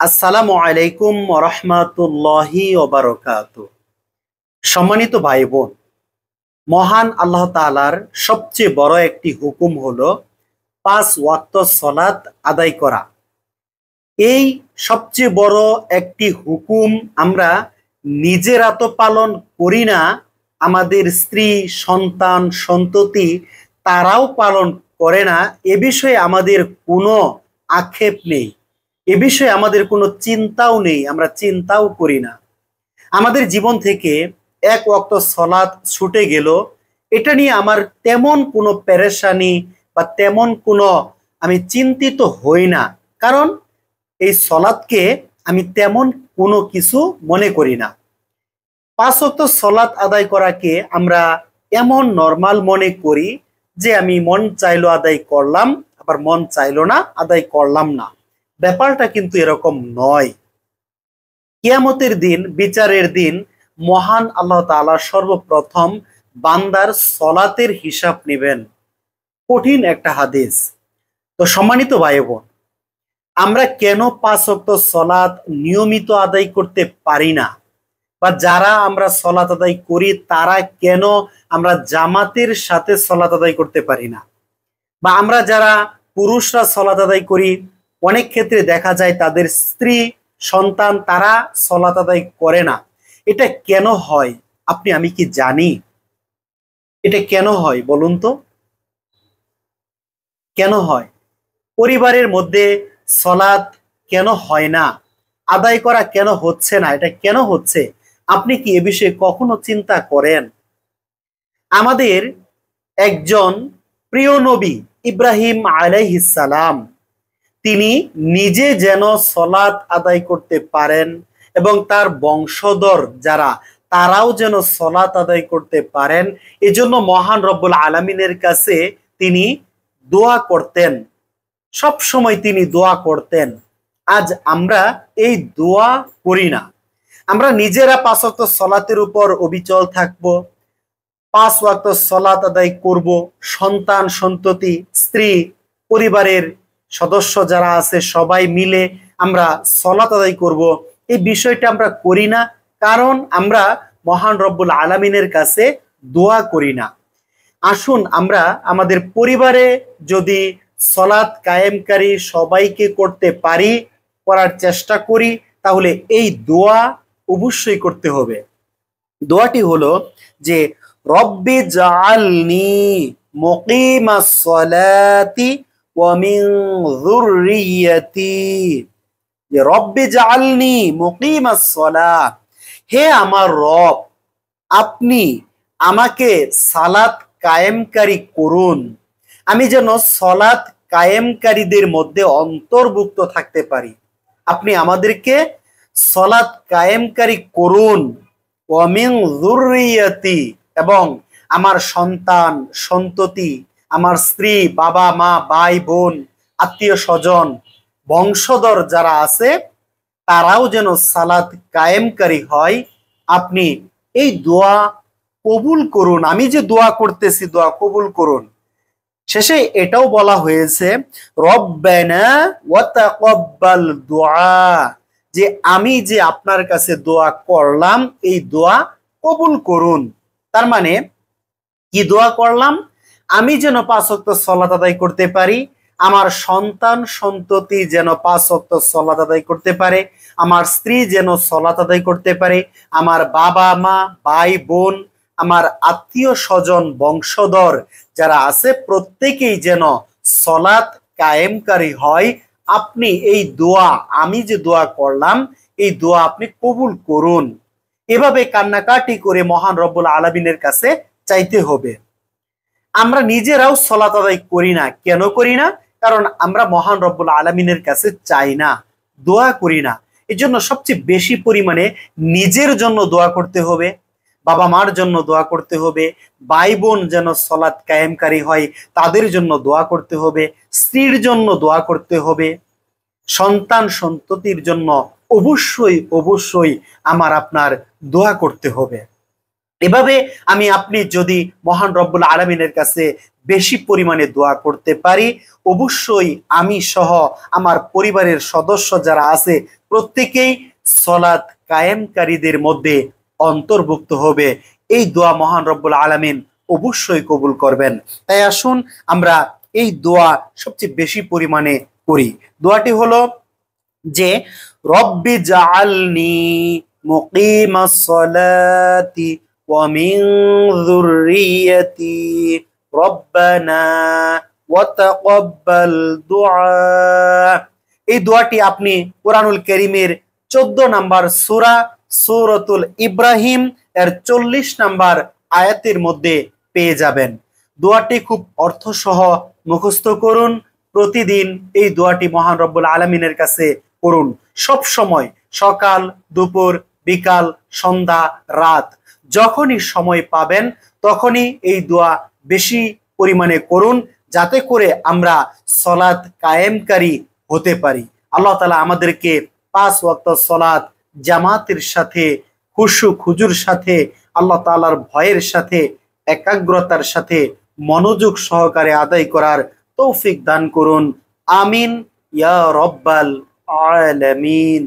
আসসালামু আলাইকুম রহমাতুল্লাহি ওবারকাতু। সম্মানিত ভাই বোন, মহান আল্লাহ তাআলার সবচেয়ে বড় একটি হুকুম হলো 5 ওয়াক্ত সালাত আদায় করা। এই সবচেয়ে বড় একটি হুকুম আমরা নিজেরা তো পালন করি না, আমাদের স্ত্রী, সন্তান, সন্ততি তারাও পালন করে না। এ বিষয়ে আমাদের কোনো আক্ষেপ নেই, এ বিষয়ে আমাদের কোনো চিন্তাও নেই, আমরা চিন্তাও করি না। আমাদের জীবন থেকে এক ওয়াক্ত সালাত ছুটে গেল, এটা নিয়ে আমার তেমন কোনো পেরেশানি বা তেমন কোনো আমি চিন্তিত হই না, কারণ এই সালাতকে আমি তেমন কোনো কিছু মনে করি না। 5 ওয়াক্ত সালাত আদায় করাকে আমরা এমন নরমাল মনে করি যে আমি মন চাইলো আদায় করলাম, আবার মন চাইলো না আদায় করলাম না। ব্যাপারটা কিন্তু এরকম নয়। কিয়ামতের দিন, বিচারের দিন মহান আল্লাহ তাআলা সর্বপ্রথম বান্দার সলাতের হিসাব নেবেন। কঠিন একটা হাদিস। তো সম্মানিত ভাই বোন, আমরা কেন 5 ওয়াক্ত সলাত নিয়মিত আদায় করতে পারি না, বা যারা আমরা সলাত আদায় করি তারা কেন আমরা জামাতের সাথে সলাত আদায় করতে পারি না, বা আমরা যারা পুরুষরা সলাত আদায় করি অনেক ক্ষেত্রে দেখা যায় তাদের স্ত্রী, সন্তান তারা সলাত আদায় করে না। এটা কেন হয় আপনি আমি কি জানি? এটা কেন হয় বলুন তো? কেন হয়? পরিবারের মধ্যে সলাত কেন হয় না, আদায় করা কেন হচ্ছে না, এটা কেন হচ্ছে আপনি কি এ বিষয়ে কখনো চিন্তা করেন? আমাদের একজন প্রিয় নবী ইব্রাহিম আলাইহিস সালাম, তিনি নিজে যেন সলাত আদায় করতে পারেন এবং তার বংশধর যারা তারাও যেন সলাত আদায় করতে পারেন, এজন্য মহান রব্বুল আলামিনের কাছে তিনি দোয়া করতেন। সব সময় তিনি দোয়া করতেন। আজ আমরা এই দোয়া করি না। আমরা নিজেরা 5 ওয়াক্ত সলাতের উপর অবিচল থাকব, 5 ওয়াক্ত সলাত আদায় করব, সন্তান, সন্ততি, স্ত্রী, পরিবারের সদস্য যারা আছে সবাই মিলে আমরা সলাত আদায় করব, এই বিষয়টা আমরা করি না, কারণ আমরা মহান রব্বুল আলামিনের কাছে দোয়া করি না। আসুন আমরা আমাদের পরিবারে যদি সলাত কায়েমকারী সবাইকে করতে পারি, করার চেষ্টা করি, তাহলে এই দোয়া অবশ্যই করতে হবে। দোয়াটি হলো যে রব্বি জাআলনি মুকিমাস সালাতি ওয়া মিন যুররিয়াতি, যে রব্বি জাআলনি মুকিমাস সালাত, হে আমার রব আপনি আমাকে সালাত কায়েমকারী করুন, আমি যেন সলাত কায়েমকারীদের মধ্যে অন্তর্ভুক্ত থাকতে পারি। আপনি আমাদেরকে সলাত কায়েমকারী করুন। ওয়া মিন যুররিয়াতি, এবং আমার সন্তান, সন্ততি, আমার স্ত্রী, বাবা মা, ভাই বোন, আত্মীয় স্বজন, বংশধর যারা আছে তারাও যেন সালাত কায়েমকারী হয়। আপনি এই দোয়া কবুল করুন। আমি যে দোয়া করতেছি দোয়া কবুল করুন। শেষে এটাও বলা হয়েছে রব্বানা ওয়া তাকাব্বাল দুআ, যে আমি যে আপনার কাছে দোয়া করলাম এই দোয়া কবুল করুন। তার মানে কি দোয়া করলাম? আমি যেন 5 ওয়াক্ত সালাত আদায় করতে পারি, আমার সন্তান সন্ততি যেন 5 ওয়াক্ত সালাত আদায় করতে পারে, আমার স্ত্রী যেন সালাত আদায় করতে পারে, আমার বাবা মা, ভাই বোন, আমার আত্মীয় স্বজন, বংশধর যারা আছে প্রত্যেকেই যেন সলাত কায়েমকারী হয়। আপনি এই দোয়া, আমি যে দোয়া করলাম এই দোয়া আপনি কবুল করুন। এভাবে কান্নাকাটি করে মহান রব্বুল আলামিনের কাছে চাইতে হবে। আমরা নিজেরাও সলাত আদায় করি না। কেন করি না? কারণ আমরা মহান রব্বুল আলামিনের কাছে চাই না, দোয়া করি না। এজন্য সবচেয়ে বেশি পরিমাণে নিজের জন্য দোয়া করতে হবে, বাবা মার জন্য দোয়া করতে হবে, ভাই বোন যেন সলাত কায়েমকারী হয় তাদের জন্য দোয়া করতে হবে, স্ত্রীর জন্য দোয়া করতে হবে, সন্তান সন্ততির জন্য অবশ্যই অবশ্যই আমার আপনার দোয়া করতে হবে। এভাবে আমি আপনি যদি মহান রব্বুল আলামিনের কাছে বেশি পরিমাণে দোয়া করতে পারি, অবশ্যই আমি সহ আমার পরিবারের সদস্য যারা আছে প্রত্যেকেই সালাত কায়েমকারীদের মধ্যে অন্তর্ভুক্ত হবে। এই দোয়া মহান রব্বুল আলামিন অবশ্যই কবুল করবেন। তাই আসুন আমরা এই দোয়া সবচেয়ে বেশি পরিমাণে করি। দোয়াটি হলো যে রব্বি জাআলনি মুকিমাস সালাতি ওয়া মিন যুররিয়াতি রব্বানা ওয়া তাকাব্বাল দুআ। এই দোয়াটি আপনি কোরআনুল কারীমের 14 নম্বর সূরা সূরাতুল ইব্রাহিম এর 40 নম্বর আয়াতের মধ্যে পেয়ে যাবেন। দোয়াটি খুব অর্থসহ মুখস্থ করুন। প্রতিদিন এই দোয়াটি মহান রব্বুল আলামিনের কাছে করুন। সব সময়, সকাল, দুপুর, বিকাল, সন্ধ্যা, রাত, যখনই সময় পাবেন তখনই এই দোয়া বেশি পরিমাণে করুন, যাতে করে আমরা সালাত কায়েমকারী হতে পারি। আল্লাহ তাআলা আমাদেরকে 5 ওয়াক্ত সালাত জামাতের সাথে, খুশু খুজুর সাথে, আল্লাহ তাআলার ভয়ের সাথে, একাগ্রতার সাথে, মনোযোগ সহকারে আদায় করার তৌফিক দান করুন। আমিন ইয়া রব্বাল আলামিন।